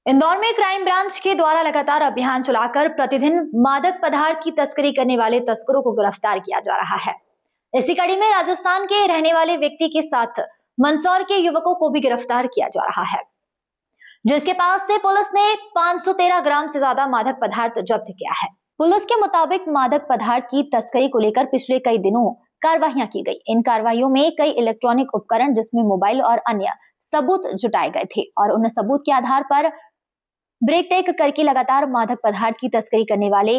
इंदौर में crime branch के द्वारा लगातार अभियान चलाकर प्रतिदिन मादक पदार्थ की तस्करी करने वाले तस्करों को गिरफ्तार किया जा रहा है। इसी कड़ी में राजस्थान के रहने वाले व्यक्ति के साथ मंदसौर के युवकों को भी गिरफ्तार किया जा रहा है, जिसके पास से पुलिस ने 513 ग्राम से ज्यादा मादक पदार्थ जब्त किया है। पुलिस के मुताबिक मादक पदार्थ की तस्करी को लेकर पिछले कई दिनों कार्रवाइयां की गई। इन कार्रवाइयों में कई इलेक्ट्रॉनिक उपकरण जिसमें मोबाइल और अन्य सबूत जुटाए गए थे और उन सबूत के आधार पर ब्रेक टेक करके लगातार मादक पदार्थ की तस्करी करने वाले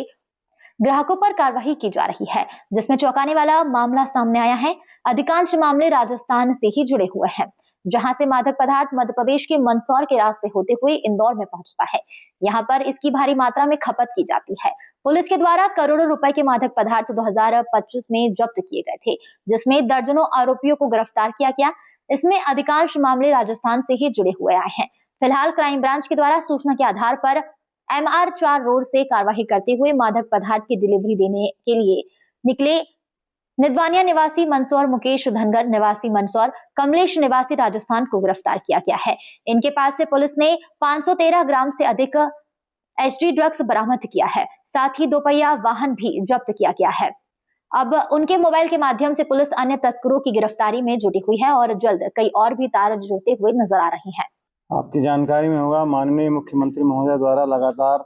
ग्राहकों पर कार्रवाई की जा रही है, जिसमें चौंकाने वाला मामला सामने आया है। अधिकांश मामले राजस्थान से ही जुड़े हुए हैं, जहां से मादक पदार्थ मध्य प्रदेश के मंदसौर के रास्ते होते हुए इंदौर में पहुंचता है। यहां पर इसकी भारी मात्रा में खपत की जाती है। पुलिस के द्वारा करोड़ों रुपए के मादक पदार्थ 2025 में जब्त किए गए थे, जिसमें दर्जनों आरोपियों को गिरफ्तार किया गया। इसमें अधिकांश मामले राजस्थान से ही जुड़े हुए आए हैं। फिलहाल क्राइम ब्रांच के द्वारा सूचना के आधार पर MR4 रोड से कार्रवाई करते हुए मादक पदार्थ की डिलीवरी देने के लिए निकले निदवानिया निवासी मंदसौर, मुकेश धनगर निवासी मंदसौर, कमलेश निवासी राजस्थान को गिरफ्तार किया गया है। इनके पास से पुलिस ने 513 ग्राम से अधिक HD ड्रग्स बरामद किया है। साथ ही दोपहिया वाहन भी जब्त किया गया है। अब उनके मोबाइल के माध्यम से पुलिस अन्य तस्करों की गिरफ्तारी में जुटी हुई है और जल्द कई और भी तार जुड़ते हुए नजर आ रही हैं। आपकी जानकारी में होगा, माननीय मुख्यमंत्री महोदय द्वारा लगातार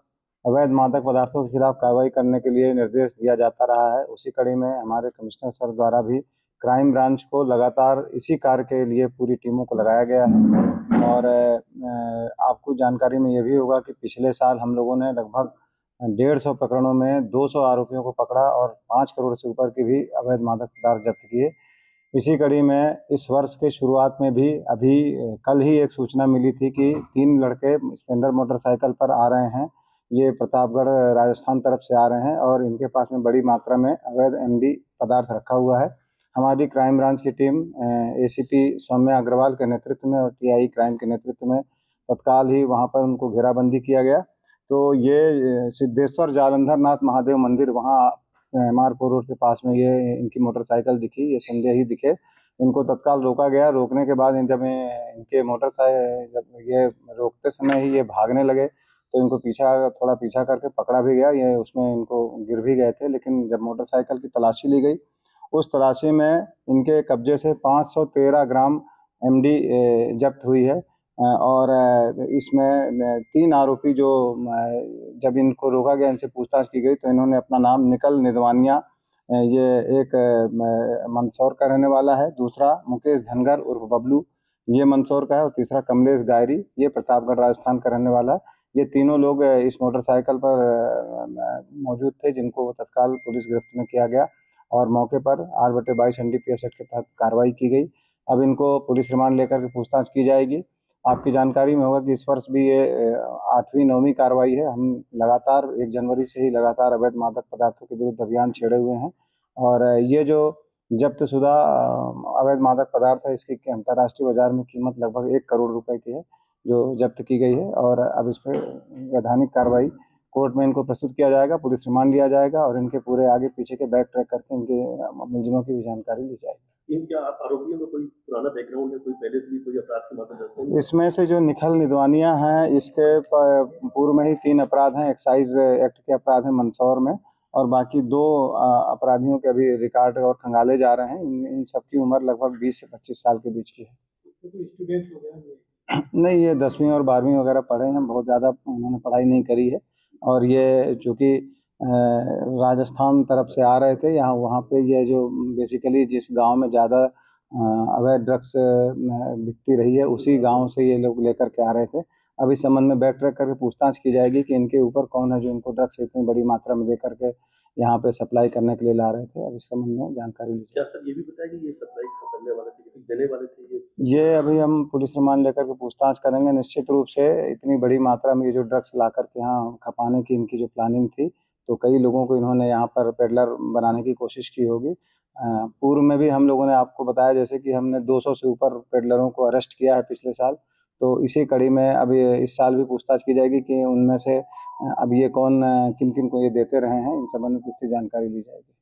अवैध मादक पदार्थों के खिलाफ कार्रवाई करने के लिए निर्देश दिया जाता रहा है। उसी कड़ी में हमारे कमिश्नर सर द्वारा भी क्राइम ब्रांच को लगातार इसी कार्य के लिए पूरी टीमों को लगाया गया है। और आपको जानकारी में ये भी होगा कि पिछले साल हम लोगों ने लगभग 150 प्रकरणों में 200 आरोपियों को पकड़ा और 5 करोड़ से ऊपर की भी अवैध मादक पदार्थ जब्त किए। इसी कड़ी में इस वर्ष के शुरुआत में भी अभी कल ही एक सूचना मिली थी कि 3 लड़के स्प्लेंडर मोटरसाइकिल पर आ रहे हैं। ये प्रतापगढ़ राजस्थान तरफ से आ रहे हैं और इनके पास में बड़ी मात्रा में अवैध MD पदार्थ रखा हुआ है। हमारी क्राइम ब्रांच की टीम ACP सौम्या अग्रवाल के नेतृत्व में और TI क्राइम के नेतृत्व में तत्काल ही वहाँ पर उनको घेराबंदी किया गया। तो ये सिद्धेश्वर जालंधर नाथ महादेव मंदिर, वहाँ MR4 रोड के पास में ये इनकी मोटरसाइकिल दिखी, ये संदेही ही दिखे। इनको तत्काल रोका गया। रोकने के बाद जब इनके मोटरसाइकिल जब ये रोकते समय ही ये भागने लगे तो इनको थोड़ा पीछा करके पकड़ा भी गया। ये उसमें इनको गिर भी गए थे, लेकिन जब मोटरसाइकिल की तलाशी ली गई, उस तलाशी में इनके कब्जे से 513 ग्राम MD जब्त हुई है। और इसमें 3 आरोपी जो जब इनको रोका गया, इनसे पूछताछ की गई तो इन्होंने अपना नाम निकल निदवानिया, ये एक मंदसौर का रहने वाला है, दूसरा मुकेश धनगर उर्फ बबलू, ये मंदसौर का है, और तीसरा कमलेश गायरी, ये प्रतापगढ़ राजस्थान का रहने वाला है। ये तीनों लोग इस मोटरसाइकिल पर मौजूद थे, जिनको तत्काल पुलिस गिरफ्त में किया गया और मौके पर 8/22 NDPS एक्ट के तहत कार्रवाई की गई। अब इनको पुलिस रिमांड लेकर के पूछताछ की जाएगी। आपकी जानकारी में होगा कि इस वर्ष भी ये 8वीं 9वीं कार्रवाई है। हम लगातार 1 जनवरी से ही लगातार अवैध मादक पदार्थों के विरुद्ध अभियान छेड़े हुए हैं और ये जो जब्त शुदा अवैध मादक पदार्थ है, इसकी अंतर्राष्ट्रीय बाजार में कीमत लगभग 1 करोड़ रुपए की है, जो जब्त की गई है। और अब इस पर वैधानिक कार्रवाई कोर्ट में इनको प्रस्तुत किया जाएगा, पुलिस रिमांड लिया जाएगा और इनके पूरे आगे पीछे के बैक ट्रैक करके इनके मुलजिमों की भी जानकारी ली जाएगी। इनके आरोपियों में कोई पुराना बैकग्राउंड है, कोई पहले से भी कोई अपराध के मामले दर्ज है? इसमें से जो निखल निदवानिया हैं, इसके पूर्व में ही 3 अपराध हैं। एक्साइज एक्ट के अपराध हैं मंदसौर में, और बाकी 2 अपराधियों के अभी रिकॉर्ड और खंगाले जा रहे हैं। इन सबकी उम्र लगभग 20 से 25 साल के बीच की है। स्टूडेंट हो गया नहीं, ये 10वीं और 12वीं वगैरह पढ़े हैं, बहुत ज़्यादा उन्होंने पढ़ाई नहीं करी है। और ये चूँकि राजस्थान तरफ से आ रहे थे, वहाँ पे ये जो बेसिकली जिस गांव में ज़्यादा अवैध ड्रग्स बिकती रही है, उसी गांव से ये लोग लेकर के आ रहे थे। अब इस संबंध में बैक ट्रैक करके पूछताछ की जाएगी कि इनके ऊपर कौन है जो इनको ड्रग्स इतनी बड़ी मात्रा में दे करके यहाँ पे सप्लाई करने के लिए ला रहे थे। अब इस संबंध में जानकारी ली क्या सर ये भी बताया कि ये सप्लाई करने वाले थे, किसी देने वाले थे? ये अभी हम पुलिस रिमांड लेकर के पूछताछ करेंगे। निश्चित रूप से इतनी बड़ी मात्रा में ये जो ड्रग्स ला करके यहाँ खपाने की इनकी जो प्लानिंग थी, तो कई लोगों को इन्होंने यहाँ पर पेडलर बनाने की कोशिश की होगी। पूर्व में भी हम लोगों ने आपको बताया जैसे कि हमने 200 से ऊपर पेडलरों को अरेस्ट किया है पिछले साल। तो इसी कड़ी में अभी इस साल भी पूछताछ की जाएगी कि उनमें से अब ये कौन किन-किन को ये देते रहे हैं, इन संबंध में पुष्टि जानकारी ली जाएगी।